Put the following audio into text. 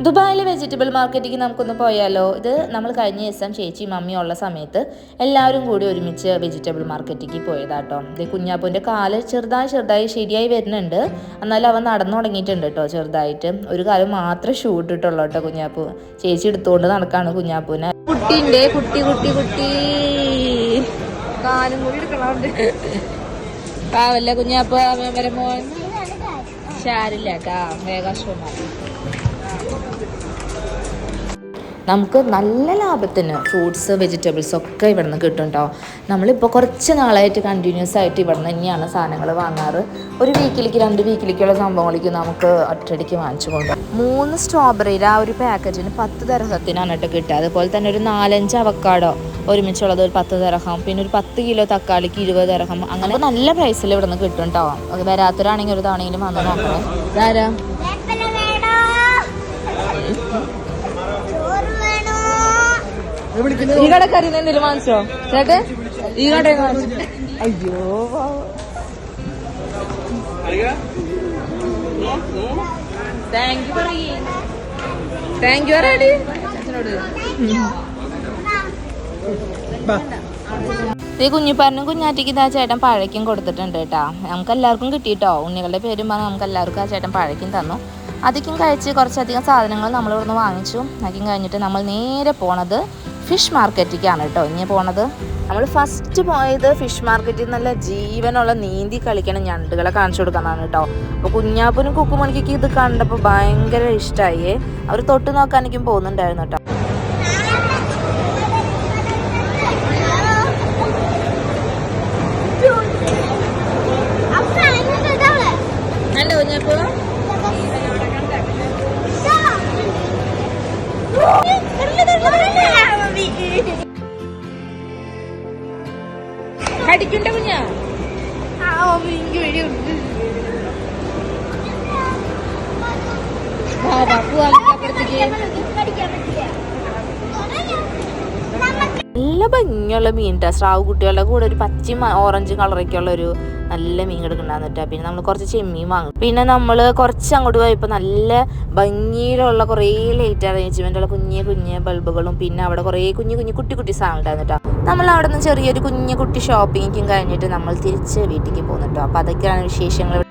ദുബായിലെ വെജിറ്റബിൾ മാർക്കറ്റിലേക്ക് നമുക്കൊന്ന് പോയാലോ? ഇത് നമ്മൾ കഴിഞ്ഞ ദിവസം ചേച്ചി മമ്മി ഉള്ള സമയത്ത് എല്ലാവരും കൂടി ഒരുമിച്ച് വെജിറ്റബിൾ മാർക്കറ്റിലേക്ക് പോയതാട്ടോ. ഇത് കുഞ്ഞാപ്പൂൻ്റെ കാല് ചെറുതായി ശരിയായി വരുന്നുണ്ട്. എന്നാലും അവൻ നടന്നു തുടങ്ങിയിട്ടുണ്ട് കേട്ടോ ചെറുതായിട്ട്. ഒരു കാലം മാത്രമേ ഷൂ ഇട്ടിട്ടുള്ളൂ കേട്ടോ കുഞ്ഞാപ്പൂ. ചേച്ചി എടുത്തുകൊണ്ട് നടക്കാണ് കുഞ്ഞാപ്പൂനെ. കുട്ടിൻ്റെ കുട്ടി കാലും കൂടി എടുക്കണുണ്ട്. പാവല്ല കുഞ്ഞാപ്പ മോൻ ശാരില്ല കേട്ടാ. വേഗം നമുക്ക് നല്ല ലാഭത്തിന് ഫ്രൂട്ട്സ് വെജിറ്റബിൾസ് ഒക്കെ ഇവിടെ നിന്ന് കിട്ടും കേട്ടോ. നമ്മളിപ്പോൾ കുറച്ച് നാളായിട്ട് കണ്ടിന്യൂസ് ആയിട്ട് ഇവിടെ നിന്ന് തന്നെയാണ് സാധനങ്ങൾ വാങ്ങാറ്. ഒരു വീക്കിലേക്ക് 2 വീക്കിലേക്കുള്ള സംഭവങ്ങളിലേക്ക് നമുക്ക് ഒറ്റയടിക്ക് വാങ്ങിച്ചു കൊണ്ടുപോകും. 3 സ്ട്രോബെറിയുടെ ആ ഒരു പാക്കറ്റിന് 10 ദിർഹത്തിനാണ് കേട്ടോ കിട്ടുക. അതുപോലെ തന്നെ ഒരു 4-5 അവക്കാഡോ ഒരുമിച്ചുള്ളത് ഒരു 10 ദിർഹം, പിന്നെ ഒരു 10 കിലോ തക്കാളിക്ക് 20 ദിർഹം. അങ്ങനെ നല്ല പ്രൈസിൽ ഇവിടെ നിന്ന് കിട്ടും കേട്ടോ. അത് വരാത്തൊരാണെങ്കിൽ ഒരു തവണയെങ്കിലും വന്ന് നോക്കണം. ഇതാരാ ഈ കടക്കാരി എന്തെങ്കിലും വാങ്ങിച്ചോ ചേട്ടെ? ഈ കട അയ്യോ താങ്ക് യു പറയടി അച്ഛനോട്. ഈ കുഞ്ഞിപ്പാരനും കുഞ്ഞാറ്റിക്ക് ഇതാ ചേട്ടൻ പഴയ്ക്കും കൊടുത്തിട്ടുണ്ട് കേട്ടോ. നമുക്ക് എല്ലാവർക്കും കിട്ടിയിട്ടോ. ഉണ്ണികളുടെ പേരും പറഞ്ഞാൽ നമുക്ക് എല്ലാവർക്കും ആ ചേട്ടൻ പഴയ്ക്കും തന്നു. അധികം കഴിച്ച് കുറച്ചധികം സാധനങ്ങൾ നമ്മളിവിടുന്ന് വാങ്ങിച്ചു. അധികം കഴിഞ്ഞിട്ട് നമ്മൾ നേരെ പോണത് ഫിഷ് മാർക്കറ്റിലേക്കാണ് കേട്ടോ. ഇനി പോണത് നമ്മൾ ഫസ്റ്റ് പോയത് ഫിഷ് മാർക്കറ്റിൽ നല്ല ജീവനുള്ള നീന്തി കളിക്കണ ഞണ്ടുകളെ കാണിച്ചു കൊടുക്കാനാണ് കേട്ടോ. അപ്പോൾ കുഞ്ഞാപ്പനും കുക്കുമണിക്കൊക്കെ ഇത് കണ്ടപ്പോൾ ഭയങ്കര ഇഷ്ടമായി. അവർ തൊട്ട് നോക്കാനേക്കും പോകുന്നുണ്ടായിരുന്നു കേട്ടോ. അല്ലേ കുഞ്ഞാപ്പോ? കടിക്കണ്ട കുഞ്ഞാ. നല്ല ഭംഗിയുള്ള മീൻ ട്ടാ. സ്രാവ് കുട്ടികളുടെ കൂടെ ഒരു പച്ചയും ഓറഞ്ച് കളറൊക്കെ ഉള്ള ഒരു നല്ല മീൻ എടുക്കണ്ടാന്നിട്ടാ. പിന്നെ നമ്മൾ കുറച്ച് ചെമ്മീൻ വാങ്ങും. പിന്നെ നമ്മൾ കുറച്ച് അങ്ങോട്ട് പോയപ്പോൾ നല്ല ഭംഗിയിലുള്ള കുറേ ലൈറ്റ് അറേഞ്ച്മെന്റുള്ള കുഞ്ഞ് ബൾബുകളും പിന്നെ അവിടെ കുറേ കുട്ടി സാധനം ഉണ്ടായിരുന്നു കേട്ടോ. നമ്മൾ അവിടെ നിന്ന് ചെറിയൊരു കുട്ടി ഷോപ്പിങ്ങും കഴിഞ്ഞിട്ട് നമ്മൾ തിരിച്ച് വീട്ടിലേക്ക് പോകുന്നു കേട്ടോ. അപ്പോൾ അതൊക്കെയാണ് വിശേഷങ്ങൾ.